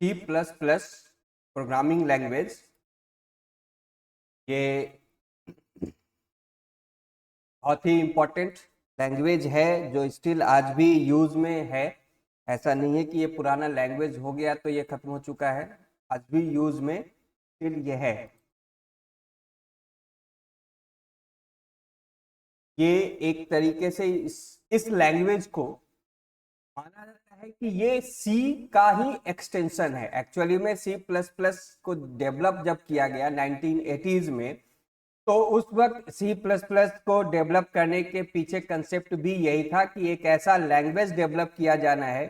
सी plus plus programming language ये बहुत ही important language है जो स्टिल आज भी यूज में है। ऐसा नहीं है कि ये पुराना लैंग्वेज हो गया तो ये खत्म हो चुका है, आज भी यूज में स्टिल ये है। ये एक तरीके से इस लैंग्वेज को माना जाता है कि ये सी का ही एक्सटेंशन है। एक्चुअली में सी प्लस प्लस को डेवलप जब किया गया 1980s में, तो उस वक्त सी प्लस प्लस को डेवलप करने के पीछे कंसेप्ट भी यही था कि एक ऐसा लैंग्वेज डेवलप किया जाना है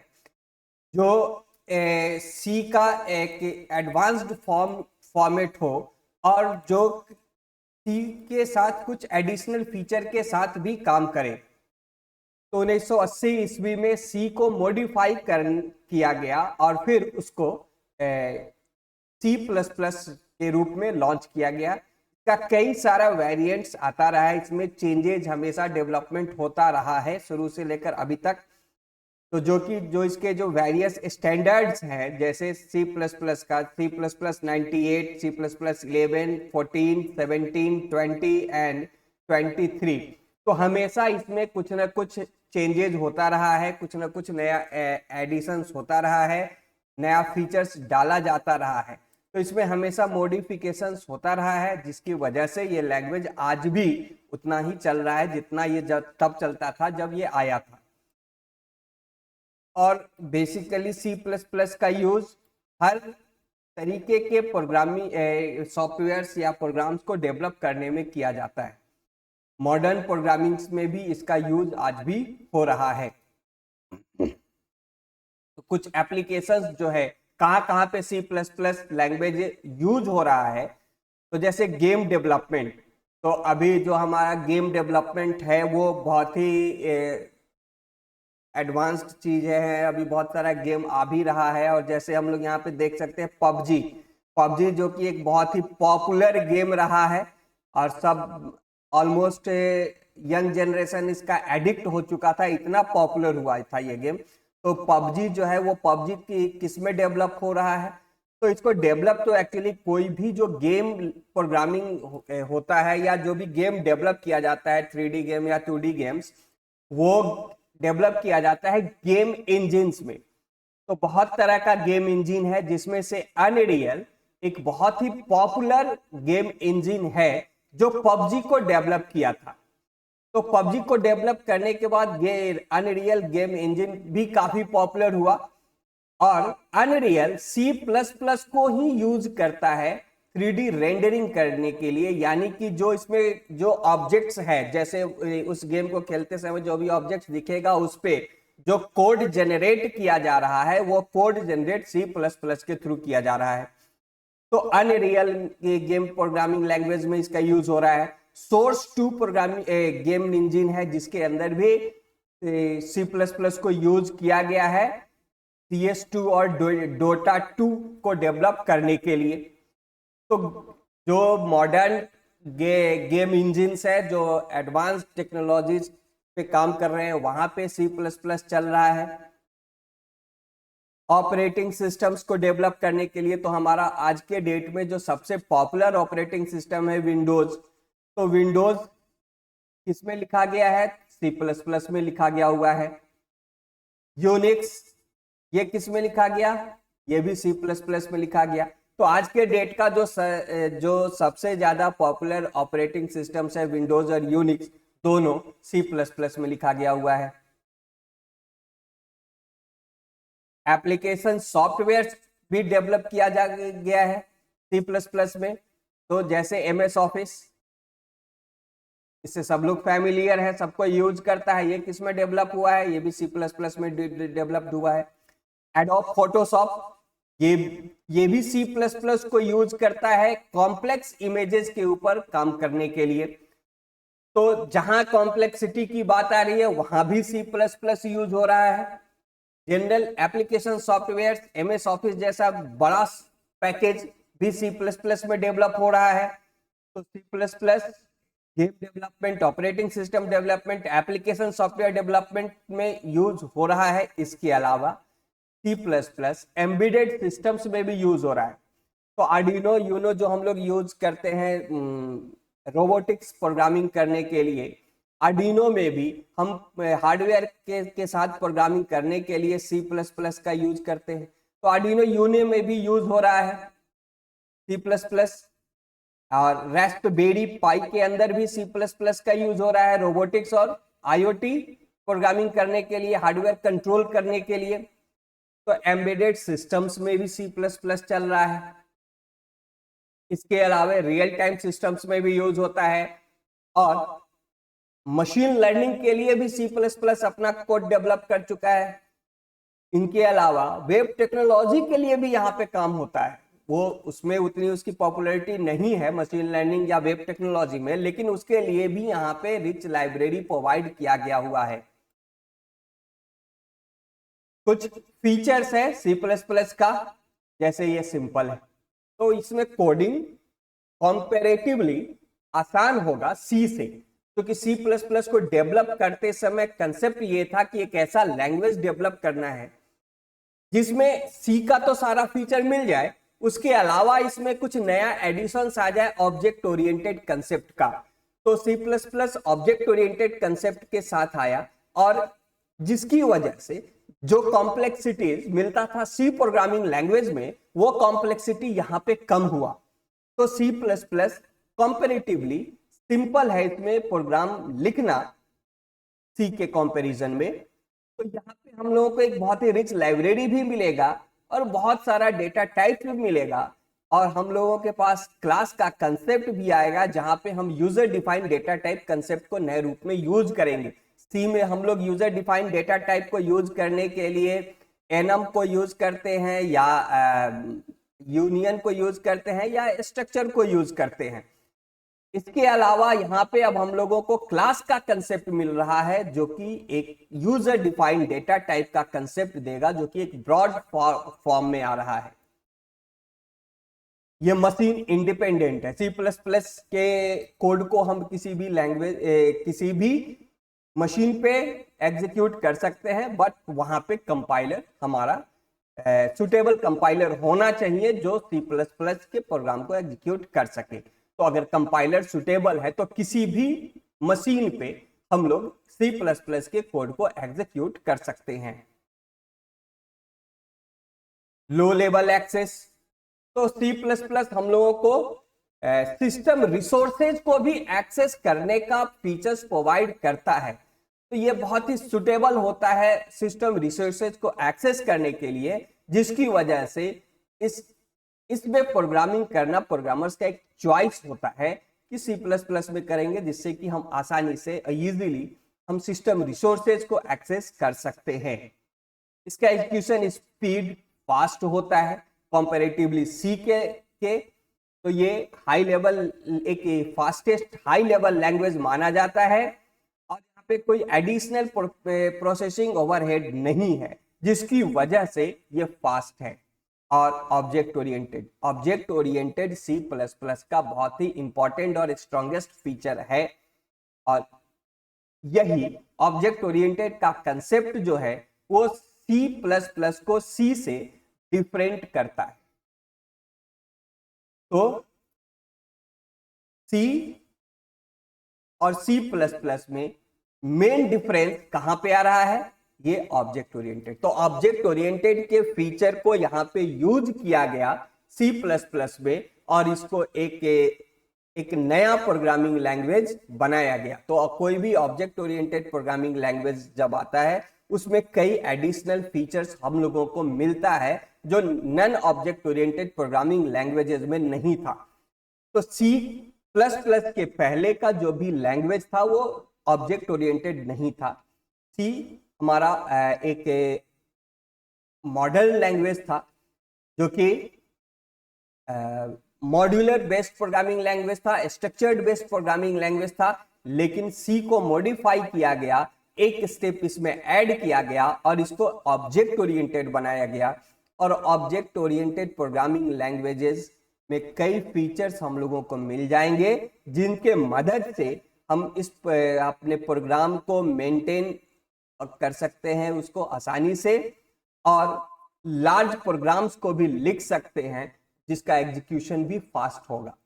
जो सी का एक एडवांस्ड फॉर्मेट हो और जो सी के साथ कुछ एडिशनल फीचर के साथ भी काम करे। तो 1980 ईस्वी में सी को मॉडिफाई किया गया और फिर उसको सी प्लस प्लस के रूप में लॉन्च किया गया। इसका कई सारा वेरिएंट्स आता रहा है, इसमें चेंजेज हमेशा डेवलपमेंट होता रहा है शुरू से लेकर अभी तक। तो जो इसके जो वेरियस स्टैंडर्ड्स हैं, जैसे सी प्लस प्लस का C plus plus 98, C plus plus 11, 14, 17, 20 and 23, तो हमेशा इसमें कुछ ना कुछ चेंजेज होता रहा है, कुछ ना कुछ नया एडिशंस होता रहा है, नया फीचर्स डाला जाता रहा है। तो इसमें हमेशा मॉडिफिकेशंस होता रहा है, जिसकी वजह से ये लैंग्वेज आज भी उतना ही चल रहा है जितना ये तब चलता था जब ये आया था। और बेसिकली सी प्लस प्लस का यूज हर तरीके के प्रोग्रामिंग सॉफ्टवेयर्स या प्रोग्राम्स को डेवलप करने में किया जाता है। मॉडर्न प्रोग्रामिंग में भी इसका यूज आज भी हो रहा है। तो कुछ एप्लीकेशंस जो है कहाँ पे C plus plus language use हो रहा है, तो जैसे गेम डेवलपमेंट। तो अभी जो हमारा गेम डेवलपमेंट है वो बहुत ही एडवांस्ड चीज है, अभी बहुत सारा गेम आ भी रहा है। और जैसे हम लोग यहाँ पे देख सकते हैं पबजी जो कि एक बहुत ही पॉपुलर गेम रहा है और सब ऑलमोस्ट यंग जनरेशन इसका एडिक्ट हो चुका था, इतना पॉपुलर हुआ था ये गेम। तो पबजी जो है वो पबजी की किस में डेवलप हो रहा है, तो इसको डेवलप तो एक्चुअली कोई भी जो गेम प्रोग्रामिंग होता है या जो भी गेम डेवलप किया जाता है 3D गेम या 2D गेम्स, वो डेवलप किया जाता है गेम इंजिन्स में। तो बहुत तरह का गेम इंजिन है जिसमें से अनरियल एक बहुत ही पॉपुलर गेम इंजिन है जो पबजी को डेवलप किया था। तो पबजी को डेवलप करने के बाद ये अनरियल गेम इंजिन भी काफी पॉपुलर हुआ और अनरियल सी प्लस प्लस को ही यूज करता है 3D रेंडरिंग करने के लिए। यानी कि जो इसमें जो ऑब्जेक्ट्स है, जैसे उस गेम को खेलते समय जो भी ऑब्जेक्ट्स दिखेगा उस पे जो कोड जनरेट किया जा रहा है वो code generate C plus plus के थ्रू किया जा रहा है। तो अनरियल गेम प्रोग्रामिंग लैंग्वेज में इसका यूज हो रहा है। सोर्स 2 प्रोग्रामिंग गेम इंजिन है जिसके अंदर भी सी प्लस प्लस को यूज किया गया है CS2 और डोटा 2 को डेवलप करने के लिए। तो जो मॉडर्न गेम इंजिन्स है जो एडवांस टेक्नोलॉजीज पे काम कर रहे हैं वहां पे सी प्लस प्लस चल रहा है। ऑपरेटिंग सिस्टम्स को डेवलप करने के लिए तो हमारा आज के डेट में जो सबसे पॉपुलर ऑपरेटिंग सिस्टम है विंडोज, तो विंडोज किसमें लिखा गया है, सी प्लस प्लस में लिखा गया हुआ है। यूनिक्स ये किस में लिखा गया, ये भी सी प्लस प्लस में लिखा गया। तो आज के डेट का जो सबसे ज्यादा पॉपुलर ऑपरेटिंग सिस्टम्स है विंडोज और यूनिक्स, दोनों सी प्लस प्लस में लिखा गया हुआ है। एप्लीकेशन सॉफ्टवेयर भी डेवलप किया गया है सी प्लस प्लस में। तो जैसे MS ऑफिस, इससे सब लोग फैमिलियर है, सबको यूज करता है, ये किस में डेवलप हुआ है, ये भी सी प्लस प्लस में डेवलप हुआ है। एडोब फोटोशॉप ये भी सी प्लस प्लस को यूज करता है कॉम्प्लेक्स इमेजेस के ऊपर काम करने के लिए। तो जहां कॉम्प्लेक्सिटी की बात आ रही है वहां भी सी प्लस प्लस यूज हो रहा है। General application software MS office जैसा बड़ा पैकेज भी सी प्लस प्लस में डेवलप हो रहा है। तो C plus plus game development, operating system development, application software development में यूज हो रहा है। इसके अलावा C plus plus embedded systems में भी यूज हो रहा है। तो आर्डिनो यूनो जो हम लोग यूज करते हैं रोबोटिक्स प्रोग्रामिंग करने के लिए, आर्डिनो में भी हम हार्डवेयर के साथ प्रोग्रामिंग करने के लिए सी प्लस प्लस का यूज करते हैं। तो आर्डिनो यूनो में भी यूज हो रहा है सी प्लस प्लस, और रास्पबेरी पाई के अंदर भी सी प्लस प्लस का यूज हो रहा है रोबोटिक्स और आईओटी प्रोग्रामिंग करने के लिए, हार्डवेयर कंट्रोल करने के लिए। तो एम्बेडेड सिस्टम्स में भी सी प्लस प्लस चल रहा है। इसके अलावा रियल टाइम सिस्टम्स में भी यूज होता है, और मशीन लर्निंग के लिए भी सी प्लस प्लस अपना कोड डेवलप कर चुका है। इनके अलावा वेब टेक्नोलॉजी के लिए भी यहाँ पे काम होता है। वो उसमें उतनी उसकी पॉपुलैरिटी नहीं है मशीन लर्निंग या वेब टेक्नोलॉजी में, लेकिन उसके लिए भी यहाँ पे रिच लाइब्रेरी प्रोवाइड किया गया हुआ है। कुछ फीचर्स है सी प्लस प्लस का, जैसे ये सिंपल है, तो इसमें कोडिंग कंपैरेटिवली आसान होगा सी से, क्योंकि सी प्लस प्लस को डेवलप करते समय कंसेप्ट ये था कि एक ऐसा लैंग्वेज डेवलप करना है जिसमें सी का तो सारा फीचर मिल जाए, उसके अलावा इसमें कुछ नया एडिशंस आ जाए ऑब्जेक्ट ओरिएंटेड कंसेप्ट का। तो C plus plus object oriented concept के साथ आया, और जिसकी वजह से जो कॉम्प्लेक्सिटीज मिलता था सी प्रोग्रामिंग लैंग्वेज में, वो कॉम्प्लेक्सिटी यहां पे कम हुआ। तो C plus plus comparatively simple है इसमें प्रोग्राम लिखना सी के कंपैरिजन में। तो यहाँ पे हम लोगों को एक बहुत ही रिच लाइब्रेरी भी मिलेगा, और बहुत सारा डेटा टाइप भी मिलेगा, और हम लोगों के पास क्लास का कंसेप्ट भी आएगा, जहां पे हम user defined data type concept को नए रूप में यूज करेंगे। सी में हम लोग यूजर डिफाइंड डेटा टाइप को यूज करने के लिए एनम को यूज करते हैं, या यूनियन को यूज करते हैं, या स्ट्रक्चर को यूज करते हैं। इसके अलावा यहाँ पे अब हम लोगों को क्लास का कंसेप्ट मिल रहा है, जो कि एक यूजर डिफाइंड डेटा टाइप का कंसेप्ट देगा, जो कि एक ब्रॉड फॉर्म में आ रहा है। ये मशीन इंडिपेंडेंट है। सी प्लस प्लस के कोड को हम किसी भी लैंग्वेज किसी भी मशीन पे एग्जीक्यूट कर सकते हैं, बट वहां पे कंपाइलर हमारा सुटेबल कंपाइलर होना चाहिए जो सी प्लस प्लस के प्रोग्राम को एग्जीक्यूट कर सके। तो अगर कंपाइलर सुटेबल है तो किसी भी मशीन पे हम लोग सी प्लस प्लस के कोड को एग्जीक्यूट कर सकते हैं। लो लेवल एक्सेस, तो सी प्लस प्लस हम लोगों को सिस्टम रिसोर्सेज को भी एक्सेस करने का फीचर्स प्रोवाइड करता है। तो ये बहुत ही सुटेबल होता है सिस्टम रिसोर्सेज को एक्सेस करने के लिए, जिसकी वजह से इसमें प्रोग्रामिंग करना प्रोग्रामर्स का एक चॉइस होता है कि सी प्लस प्लस में करेंगे, जिससे कि हम आसानी से इजीली हम सिस्टम रिसोर्सेज को एक्सेस कर सकते हैं। इसका एग्जीक्यूशन स्पीड फास्ट होता है कंपैरेटिवली सी के। तो ये हाई लेवल, एक फास्टेस्ट हाई लेवल लैंग्वेज माना जाता है, और यहाँ पे कोई एडिशनल प्रोसेसिंग ओवरहेड नहीं है, जिसकी वजह से ये फास्ट है। और object oriented C plus plus का बहुत ही इंपॉर्टेंट और स्ट्रॉन्गेस्ट फीचर है, और यही ऑब्जेक्ट ओरिएंटेड का कंसेप्ट जो है वो सी प्लस प्लस को सी से डिफरेंट करता है। तो सी और सी प्लस प्लस में मेन डिफरेंस कहां पे आ रहा है? ये ऑब्जेक्ट ओरिएंटेड। तो ऑब्जेक्ट ओरिएंटेड के फीचर को यहां पे यूज किया गया सी प्लस प्लस में, और इसको एक नया प्रोग्रामिंग लैंग्वेज बनाया गया। तो कोई भी ऑब्जेक्ट ओरिएंटेड प्रोग्रामिंग लैंग्वेज जब आता है, उसमें कई एडिशनल फीचर्स हम लोगों को मिलता है जो non object oriented programming languages में नहीं था। तो सी प्लस प्लस के पहले का जो भी लैंग्वेज था वो ऑब्जेक्ट ओरिएंटेड नहीं था। सी हमारा एक मॉडल लैंग्वेज था, जो कि मॉड्यूलर बेस्ड प्रोग्रामिंग लैंग्वेज था, स्ट्रक्चर्ड बेस्ड प्रोग्रामिंग लैंग्वेज था। लेकिन सी को मॉडिफाई किया गया, एक स्टेप इसमें ऐड किया गया, और इसको ऑब्जेक्ट ओरिएंटेड बनाया गया। और ऑब्जेक्ट ओरिएंटेड प्रोग्रामिंग लैंग्वेजेस में कई फीचर्स हम लोगों को मिल जाएंगे, जिनके मदद से हम अपने प्रोग्राम को मेंटेन कर सकते हैं उसको आसानी से, और लार्ज प्रोग्राम्स को भी लिख सकते हैं जिसका एग्जीक्यूशन भी फास्ट होगा।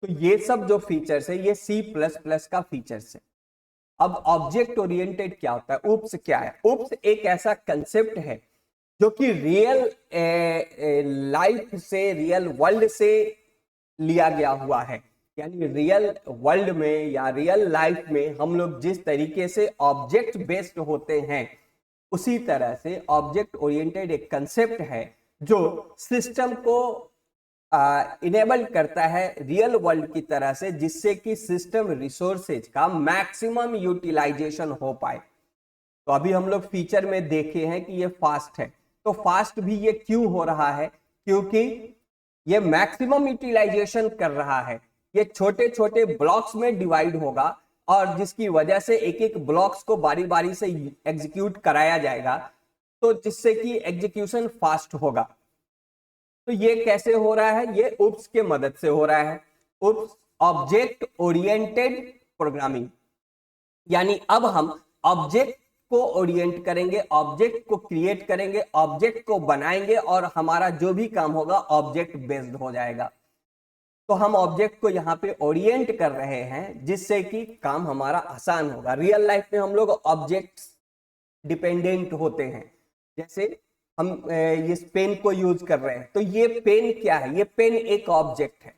तो ये सब जो फीचर्स है ये C++ का फीचर्स है। अब ऑब्जेक्ट ओरिएंटेड क्या होता है, उप्स क्या है? उप्स एक ऐसा कंसेप्ट है जो कि रियल लाइफ से, रियल वर्ल्ड से लिया गया हुआ है। यानी रियल वर्ल्ड में या रियल लाइफ में हम लोग जिस तरीके से ऑब्जेक्ट बेस्ड होते हैं, उसी तरह से ऑब्जेक्ट ओरिएंटेड एक कंसेप्ट है जो सिस्टम को इनेबल करता है रियल वर्ल्ड की तरह से, जिससे कि सिस्टम रिसोर्सेज का मैक्सिमम यूटिलाइजेशन हो पाए। तो अभी हम लोग फीचर में देखे हैं कि ये फास्ट है, तो फास्ट भी ये क्यों हो रहा है? क्योंकि ये मैक्सिमम यूटिलाइजेशन कर रहा है। ये छोटे छोटे ब्लॉक्स में डिवाइड होगा और जिसकी वजह से एक एक ब्लॉक्स को बारी बारी से एग्जीक्यूट कराया जाएगा, तो जिससे कि एग्जीक्यूशन फास्ट होगा। तो ये कैसे हो रहा है? ये उप्स के मदद से हो रहा है। उप्स ऑब्जेक्ट ओरिएंटेड प्रोग्रामिंग, यानी अब हम ऑब्जेक्ट को ओरिएंट करेंगे, ऑब्जेक्ट को क्रिएट करेंगे, ऑब्जेक्ट को बनाएंगे और हमारा जो भी काम होगा ऑब्जेक्ट बेस्ड हो जाएगा। तो हम ऑब्जेक्ट को यहाँ पे ओरिएंट कर रहे हैं जिससे कि काम हमारा आसान होगा। रियल लाइफ में हम लोग ऑब्जेक्ट्स डिपेंडेंट होते हैं। जैसे हम इस पेन को यूज कर रहे हैं, तो ये पेन क्या है? ये पेन एक ऑब्जेक्ट है।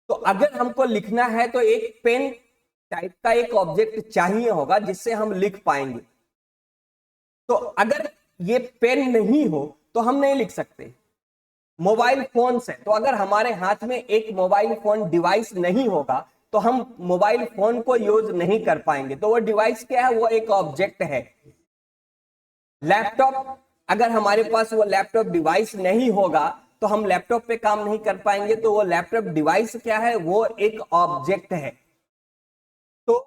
तो अगर हमको लिखना है तो एक पेन टाइप का एक ऑब्जेक्ट चाहिए होगा जिससे हम लिख पाएंगे। तो अगर ये पेन नहीं हो तो हम नहीं लिख सकते। मोबाइल फोन से, तो अगर हमारे हाथ में एक मोबाइल फोन डिवाइस नहीं होगा तो हम मोबाइल फोन को यूज नहीं कर पाएंगे। तो वो डिवाइस क्या है? वो एक ऑब्जेक्ट है। लैपटॉप, अगर हमारे पास वो लैपटॉप डिवाइस नहीं होगा तो हम लैपटॉप पे काम नहीं कर पाएंगे। तो वो लैपटॉप डिवाइस क्या है? वो एक ऑब्जेक्ट है। तो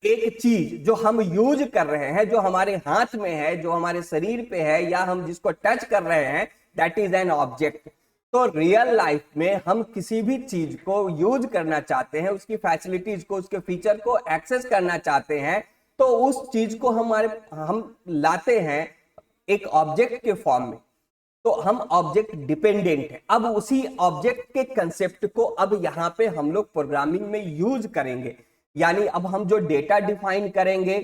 एक चीज जो हम यूज कर रहे हैं, जो हमारे हाथ में है, जो हमारे शरीर पे है, या हम जिसको टच कर रहे हैं, दैट इज एन ऑब्जेक्ट। तो रियल लाइफ में हम किसी भी चीज को यूज करना चाहते हैं, उसकी फैसिलिटीज को, उसके फीचर को एक्सेस करना चाहते हैं, तो उस चीज को हम लाते हैं एक ऑब्जेक्ट के फॉर्म में। तो हम ऑब्जेक्ट डिपेंडेंट है। अब उसी ऑब्जेक्ट के कंसेप्ट को अब यहाँ पे हम लोग प्रोग्रामिंग में यूज करेंगे। यानी अब हम जो डेटा डिफाइन करेंगे,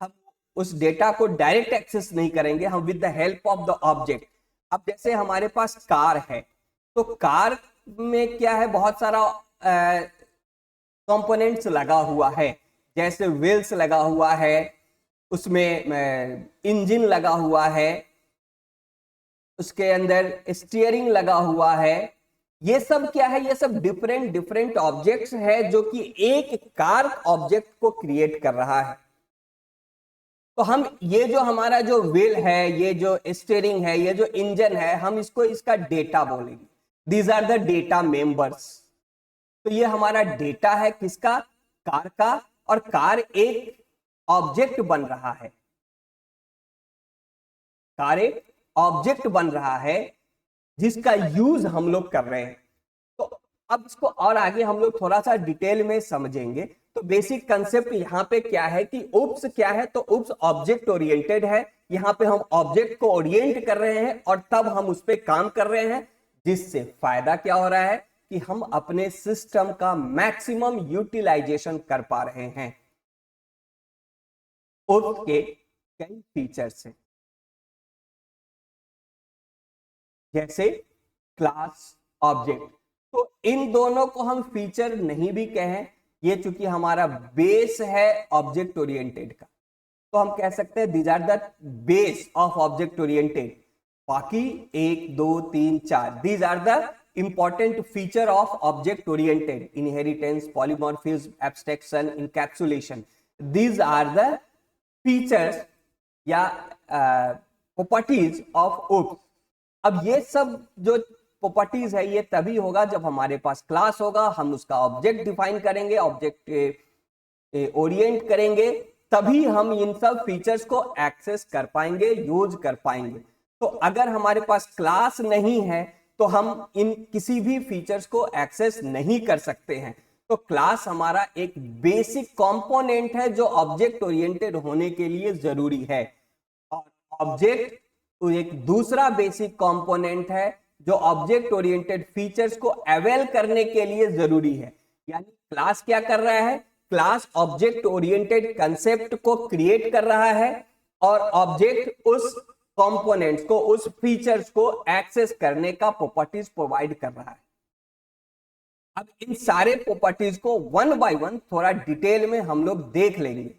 हम उस डेटा को डायरेक्ट एक्सेस नहीं करेंगे, हम with the help of the object. अब जैसे हमारे पास कार है, तो कार में क्या है? बहुत सारा कंपोनेंट्स लगा हुआ है। जैसे व्हील्स लगा हुआ है, उसमें इंजन लगा हुआ है, उसके अंदर स्टीयरिंग लगा हुआ है। ये सब क्या है? ये सब डिफरेंट डिफरेंट ऑब्जेक्ट्स है जो कि एक कार ऑब्जेक्ट को क्रिएट कर रहा है। तो हम ये जो हमारा जो व्हील है, ये जो स्टीयरिंग है, ये जो इंजन है, हम इसको इसका डेटा बोलेंगे। These are the data members. तो ये हमारा डेटा है किसका? कार का। और कार एक ऑब्जेक्ट बन रहा है, कार एक ऑब्जेक्ट बन रहा है जिसका यूज हम लोग कर रहे हैं। तो अब इसको और आगे हम लोग थोड़ा सा डिटेल में समझेंगे। तो बेसिक कंसेप्ट यहाँ पे क्या है कि उप्स क्या है? तो उप्स ऑब्जेक्ट ओरिएंटेड है। यहाँ पे हम ऑब्जेक्ट को ओरिएंट कर रहे हैं और तब हम उस पर काम कर रहे हैं, जिससे फायदा क्या हो रहा है कि हम अपने सिस्टम का मैक्सिमम यूटिलाइजेशन कर पा रहे हैं। उप्स के कई फीचर्स हैं, जैसे क्लास, ऑब्जेक्ट। तो इन दोनों को हम फीचर नहीं भी कहें, ये चूंकि हमारा बेस है ऑब्जेक्ट ओरिएंटेड का, तो हम कह सकते हैं these are the base of object oriented. बाकी 1 2 3 4 these are the important feature of object oriented: inheritance, polymorphism, abstraction, encapsulation. These are the features या प्रॉपर्टीज ऑफ उप्स। अब ये सब जो प्रॉपर्टीज है ये तभी होगा जब हमारे पास क्लास होगा, हम उसका ऑब्जेक्ट डिफाइन करेंगे, ऑब्जेक्ट ओरिएंट करेंगे, तभी हम इन सब फीचर्स को एक्सेस कर पाएंगे, यूज कर पाएंगे। तो अगर हमारे पास क्लास नहीं है तो हम इन किसी भी फीचर्स को एक्सेस नहीं कर सकते हैं। तो क्लास हमारा एक बेसिक कंपोनेंट है जो ऑब्जेक्ट ओरिएंटेड होने के लिए जरूरी है। और ऑब्जेक्ट एक दूसरा बेसिक कंपोनेंट है जो ऑब्जेक्ट ओरिएंटेड फीचर्स को अवेल करने के लिए जरूरी है। यानी क्लास क्या कर रहा है, क्लास ऑब्जेक्ट ओरिएंटेड कंसेप्ट को क्रिएट कर रहा है और ऑब्जेक्ट उस कंपोनेंट्स को, उस फीचर्स को एक्सेस करने का प्रॉपर्टीज प्रोवाइड कर रहा है। अब इन सारे प्रॉपर्टीज को वन बाय वन थोड़ा डिटेल में हम लोग देख लेंगे।